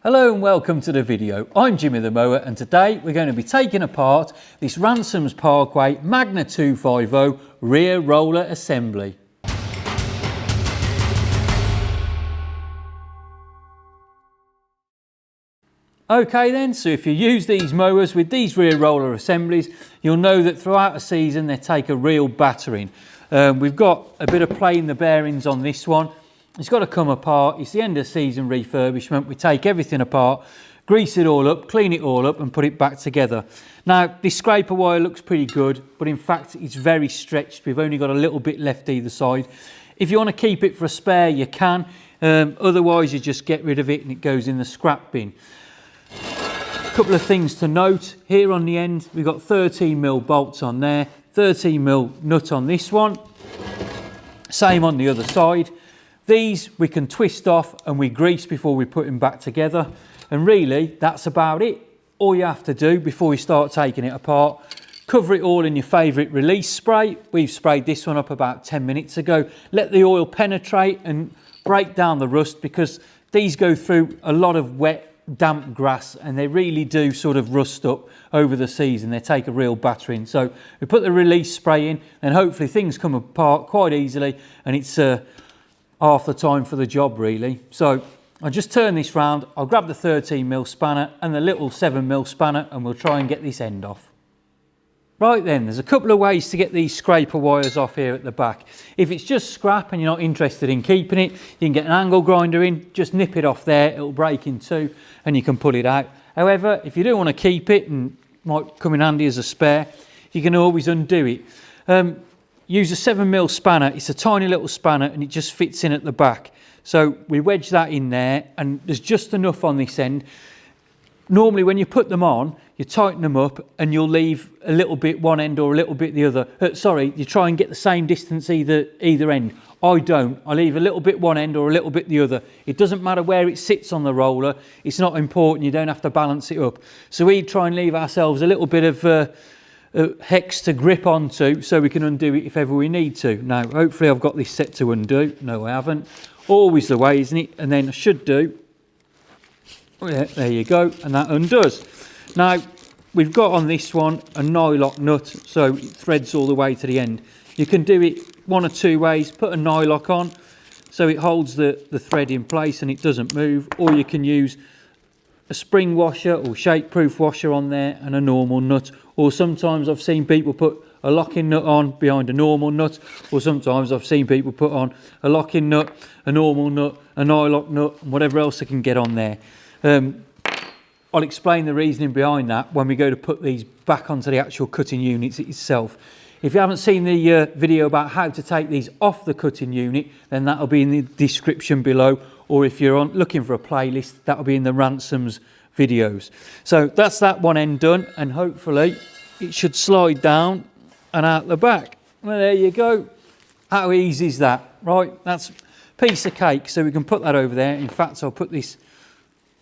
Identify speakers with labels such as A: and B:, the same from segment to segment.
A: Hello and welcome to the video. I'm Jimmy the Mower and today we're going to be taking apart this Ransoms Parkway Magna 250 rear roller assembly. Okay then, so if you use these mowers with these rear roller assemblies, you'll know that throughout a season they take a real battering. We've got a bit of play in the bearings on this one. It's got to come apart. It's the end of season refurbishment. We take everything apart, grease it all up, clean it all up and put it back together. Now this scraper wire looks pretty good, but in fact it's very stretched. We've only got a little bit left either side. If you want to keep it for a spare, you can. Otherwise you just get rid of it and it goes in the scrap bin. A couple of things to note. Here on the end we've got 13mm bolts on there, 13mm nut on this one, same on the other side. These we can twist off and we grease before we put them back together, and really that's about it. All you have to do before you start taking it apart, cover it all in your favourite release spray. We've sprayed this one up about 10 minutes ago. Let the oil penetrate and break down the rust, because these go through a lot of wet damp grass and they really do sort of rust up over the season. They take a real battering. So we put the release spray in and hopefully things come apart quite easily, and it's half the time for the job really. So I'll just turn this round, I'll grab the 13mm spanner and the little 7mm spanner and we'll try and get this end off. Right then, there's a couple of ways to get these scraper wires off here at the back. If it's just scrap and you're not interested in keeping it, you can get an angle grinder in, just nip it off there, it'll break in two and you can pull it out. However, if you do want to keep it and might come in handy as a spare, you can always undo it. Use a 7mm spanner. It's a tiny little spanner and it just fits in at the back. So we wedge that in there and there's just enough on this end. Normally when you put them on, you tighten them up and you'll leave a little bit one end or a little bit the other. You try and get the same distance either end. I don't. I leave a little bit one end or a little bit the other. It doesn't matter where it sits on the roller. It's not important. You don't have to balance it up. So we try and leave ourselves a little bit of hex to grip onto so we can undo it if ever we need to. Now hopefully I've got this set to undo. No, I haven't. Always the way, isn't it? And then I should do. Yeah, there you go, and that undoes. Now we've got on this one a nylock nut, so it threads all the way to the end. You can do it one or two ways. Put a nylock on so it holds the thread in place and it doesn't move, or you can use a spring washer or shake-proof washer on there and a normal nut, or sometimes I've seen people put a locking nut on behind a normal nut, or sometimes I've seen people put on a locking nut, a normal nut, a nylock nut, and whatever else they can get on there. I'll explain the reasoning behind that when we go to put these back onto the actual cutting units itself. If you haven't seen the video about how to take these off the cutting unit, then that'll be in the description below, or if you're looking for a playlist, that'll be in the Ransoms videos. So that's that one end done, and hopefully it should slide down and out the back. Well, there you go. How easy is that? Right, that's a piece of cake, so we can put that over there. In fact, I'll put this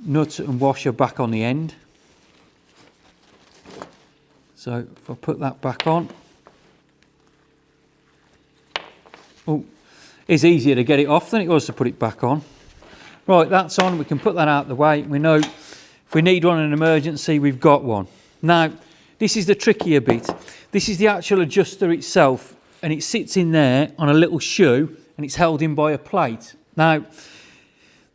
A: nut and washer back on the end. So if I put that back on, oh, it's easier to get it off than it was to put it back on. Right, that's on. We can put that out the way. We know if we need one in an emergency, we've got one. Now, this is the trickier bit. This is the actual adjuster itself, and it sits in there on a little shoe, and it's held in by a plate. Now,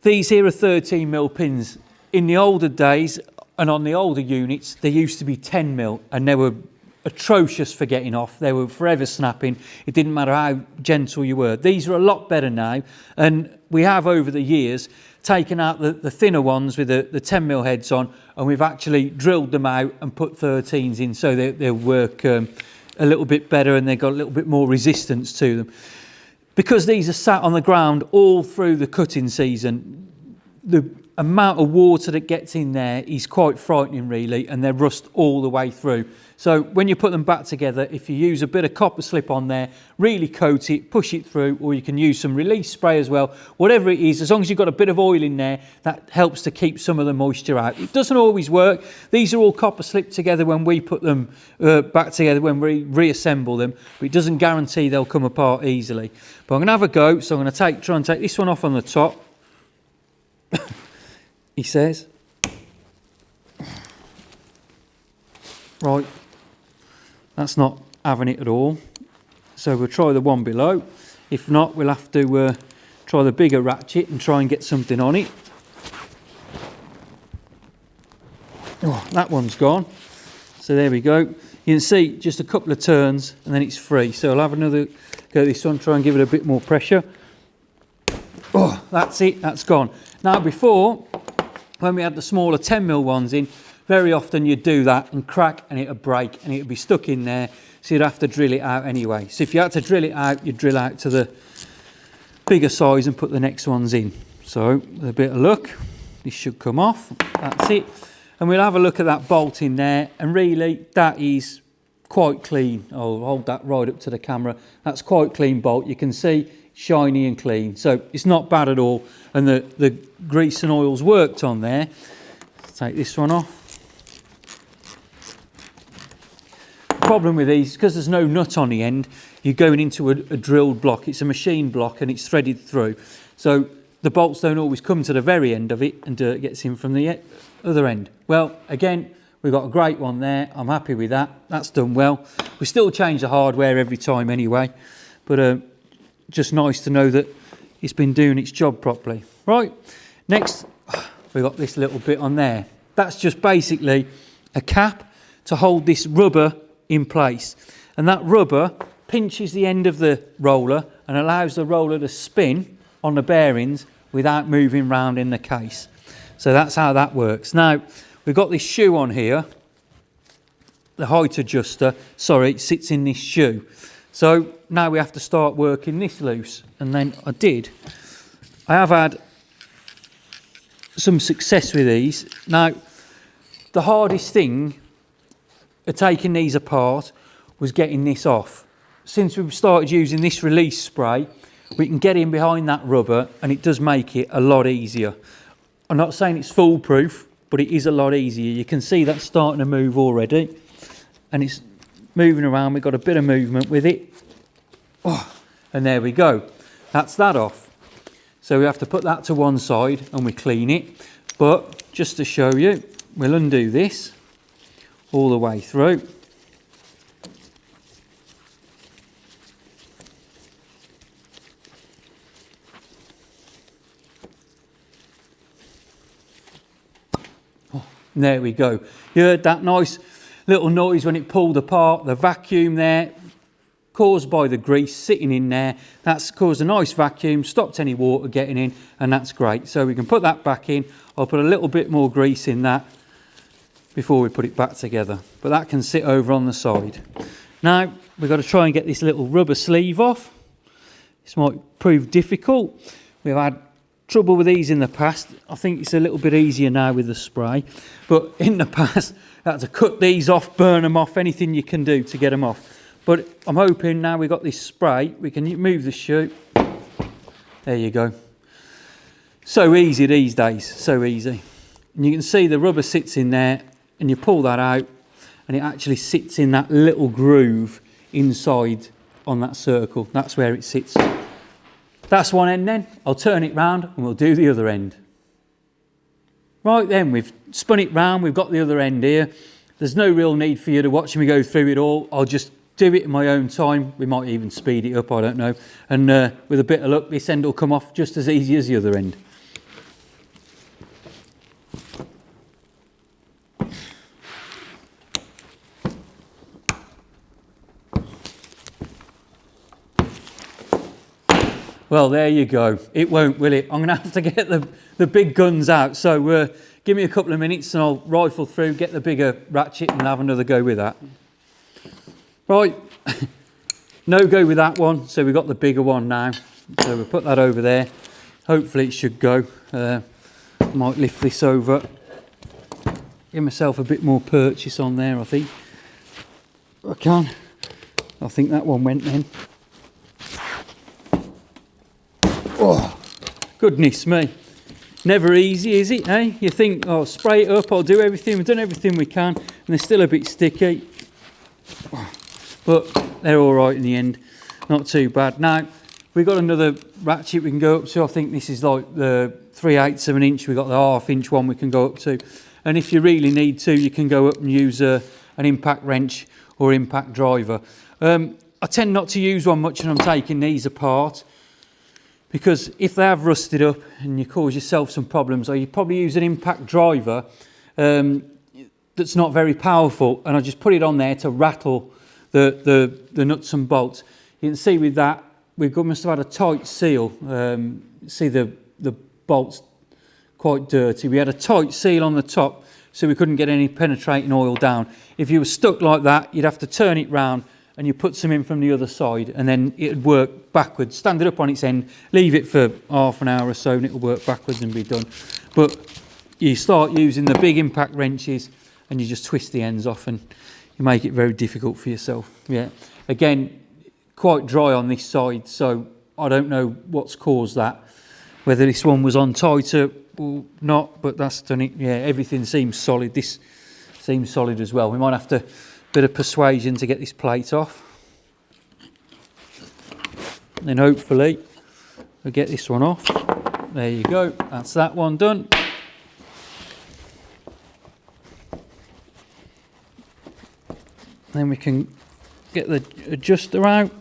A: these here are 13mm pins. In the older days, and on the older units, they used to be 10mm, and they were atrocious for getting off. They were forever snapping. It didn't matter how gentle you were. These are a lot better now, and we have over the years taken out the thinner ones with the 10mm heads on, and we've actually drilled them out and put 13s in so they'll work a little bit better and they've got a little bit more resistance to them. Because these are sat on the ground all through the cutting season, the amount of water that gets in there is quite frightening really, and they rust all the way through. So when you put them back together, if you use a bit of copper slip on there, really coat it, push it through, or you can use some release spray as well. Whatever it is, as long as you've got a bit of oil in there, that helps to keep some of the moisture out. It doesn't always work. These are all copper slipped together when we put them back together, when we reassemble them, but it doesn't guarantee they'll come apart easily. But I'm going to have a go, so I'm going to try and take this one off on the top. He says, Right, that's not having it at all. So we'll try the one below. If not, we'll have to try the bigger ratchet and try and get something on it. Oh, that one's gone. So there we go. You can see just a couple of turns and then it's free. So I'll have another go at this one, try and give it a bit more pressure. Oh, that's it, that's gone. Now before, when we had the smaller 10mm ones in, very often you'd do that and crack and it'd break and it'd be stuck in there. So you'd have to drill it out anyway. So if you had to drill it out, you'd drill out to the bigger size and put the next ones in. So with a bit of luck, this should come off. That's it. And we'll have a look at that bolt in there, and really that is quite clean. I'll hold that right up to the camera. That's quite clean bolt. You can see shiny and clean. So it's not bad at all. And the grease and oil's worked on there. Let's take this one off. The problem with these, because there's no nut on the end, you're going into a drilled block. It's a machine block and it's threaded through. So the bolts don't always come to the very end of it and dirt gets in from the other end. Well, again, we've got a great one there. I'm happy with that. That's done well. We still change the hardware every time anyway, but just nice to know that it's been doing its job properly. Right, next we've got this little bit on there. That's just basically a cap to hold this rubber in place, and that rubber pinches the end of the roller and allows the roller to spin on the bearings without moving round in the case. So that's how that works. Now we've got this shoe on here, the height adjuster, sorry, it sits in this shoe. So now we have to start working this loose, and then I have had some success with these. Now the hardest thing of taking these apart was getting this off. Since we've started using this release spray, we can get in behind that rubber and it does make it a lot easier. I'm not saying it's foolproof, but it is a lot easier. You can see that's starting to move already, and it's moving around. We've got a bit of movement with it. Oh, and there we go. That's that off. So we have to put that to one side and we clean it. But just to show you, we'll undo this all the way through. There we go. You heard that nice little noise when it pulled apart. The vacuum there, caused by the grease sitting in there. That's caused a nice vacuum, stopped any water getting in, and that's great. So we can put that back in. I'll put a little bit more grease in that before we put it back together. But that can sit over on the side. Now, we've got to try and get this little rubber sleeve off. This might prove difficult. We've had trouble with these in the past. I think it's a little bit easier now with the spray, but in the past I had to cut these off, burn them off, anything you can do to get them off. But I'm hoping now we've got this spray, we can move the shoe. There you go. So easy these days, so easy. And you can see the rubber sits in there, and you pull that out and it actually sits in that little groove inside on that circle. That's where it sits. That's one end then. I'll turn it round and we'll do the other end. Right then, we've spun it round, we've got the other end here. There's no real need for you to watch me go through it all. I'll just do it in my own time. We might even speed it up, I don't know. And with a bit of luck, this end will come off just as easy as the other end. Well, there you go. It won't, will it? I'm going to have to get the big guns out. So give me a couple of minutes and I'll rifle through, get the bigger ratchet and have another go with that. Right, no go with that one. So we've got the bigger one now. So we'll put that over there. Hopefully it should go. Might lift this over. Give myself a bit more purchase on there, I think. I can. I think that one went then. Oh, goodness me. Never easy, is it, eh? You think, oh, spray it up, I'll do everything. We've done everything we can, and they're still a bit sticky. But they're all right in the end. Not too bad. Now, we've got another ratchet we can go up to. I think this is like the 3/8 of an inch. We've got the 1/2 inch one we can go up to. And if you really need to, you can go up and use a an impact wrench or impact driver. I tend not to use one much when I'm taking these apart, because if they have rusted up and you cause yourself some problems, or you probably use an impact driver that's not very powerful, and I just put it on there to rattle the nuts and bolts. You can see with that, we must have had a tight seal. See the bolts quite dirty. We had a tight seal on the top, so we couldn't get any penetrating oil down. If you were stuck like that, you'd have to turn it round and you put some in from the other side, and then it'd work backwards. Stand it up on its end, leave it for half an hour or so, and it'll work backwards and be done. But you start using the big impact wrenches and you just twist the ends off, and you make it very difficult for yourself. Yeah. Again, quite dry on this side, so I don't know what's caused that, whether this one was on tighter or not, but that's done it. Yeah, everything seems solid. This seems solid as well. We might have to bit of persuasion to get this plate off, and then hopefully we'll get this one off. There you go, that's that one done. Then we can get the adjuster out.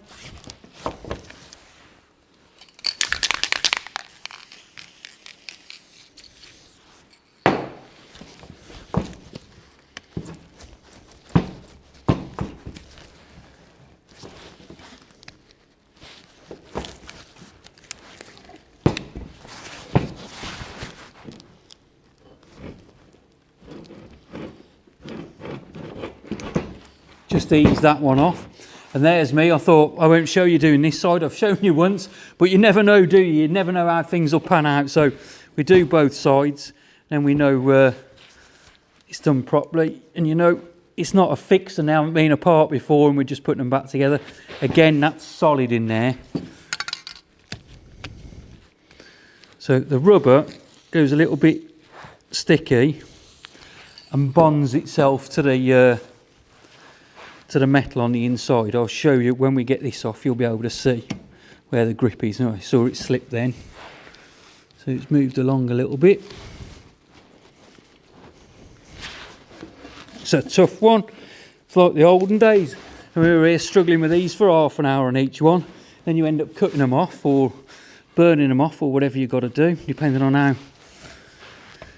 A: Just ease that one off, and there's me. I thought I won't show you doing this side. I've shown you once, but you never know, do you? You never know how things will pan out. So we do both sides, and we know it's done properly, and you know it's not a fix and they haven't been apart before, and we're just putting them back together. Again, that's solid in there. So the rubber goes a little bit sticky and bonds itself to the metal on the inside. I'll show you when we get this off. You'll be able to see where the grip is. Oh, I saw it slip then, so it's moved along a little bit. It's a tough one. It's like the olden days. We were here struggling with these for half an hour on each one. Then you end up cutting them off or burning them off, or whatever you've got to do, depending on how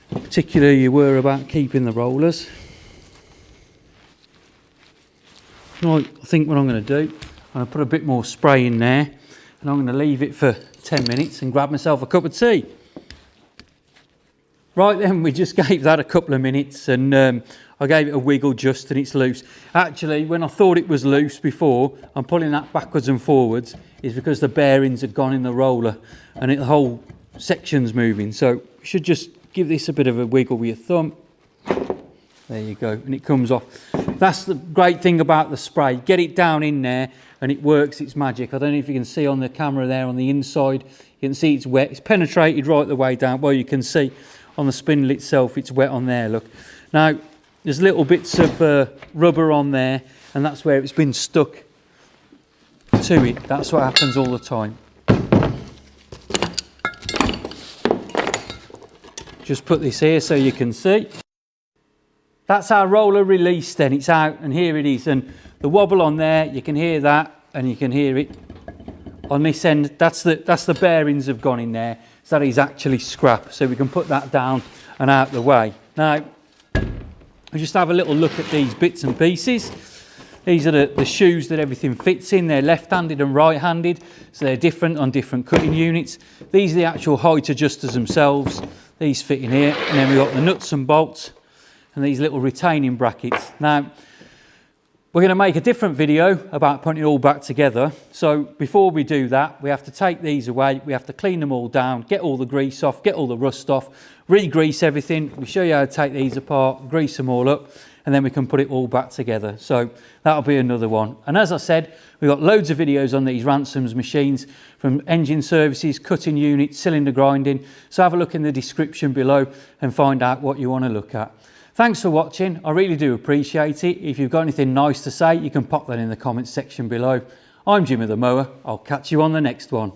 A: particular you were about keeping the rollers. Right, I think what I'm going to do, I'm going to put a bit more spray in there, and I'm going to leave it for 10 minutes and grab myself a cup of tea. Right then, we just gave that a couple of minutes, and I gave it a wiggle just, and it's loose. Actually, when I thought it was loose before, I'm pulling that backwards and forwards, is because the bearings have gone in the roller and the whole section's moving. So you should just give this a bit of a wiggle with your thumb. There you go, and it comes off. That's the great thing about the spray. Get it down in there and it works its magic. I don't know if you can see on the camera there on the inside, you can see it's wet. It's penetrated right the way down. Well, you can see on the spindle itself it's wet on there, look. Now, there's little bits of rubber on there, and that's where it's been stuck to it. That's what happens all the time. Just put this here so you can see. That's our roller release then, it's out, and here it is. And the wobble on there, you can hear that, and you can hear it on this end. That's the bearings have gone in there. So that is actually scrap. So we can put that down and out the way. Now, we just have a little look at these bits and pieces. These are the shoes that everything fits in. They're left-handed and right-handed, so they're different on different cutting units. These are the actual height adjusters themselves. These fit in here, and then we've got the nuts and bolts and these little retaining brackets. Now, we're going to make a different video about putting it all back together. So before we do that, we have to take these away. We have to clean them all down, get all the grease off, get all the rust off, re-grease everything. We show you how to take these apart, grease them all up, and then we can put it all back together. So that'll be another one. And as I said, we've got loads of videos on these Ransoms machines, from engine services, cutting units, cylinder grinding. So have a look in the description below and find out what you want to look at. Thanks for watching. I really do appreciate it. If you've got anything nice to say, you can pop that in the comments section below. I'm Jimmy the Mower. I'll catch you on the next one.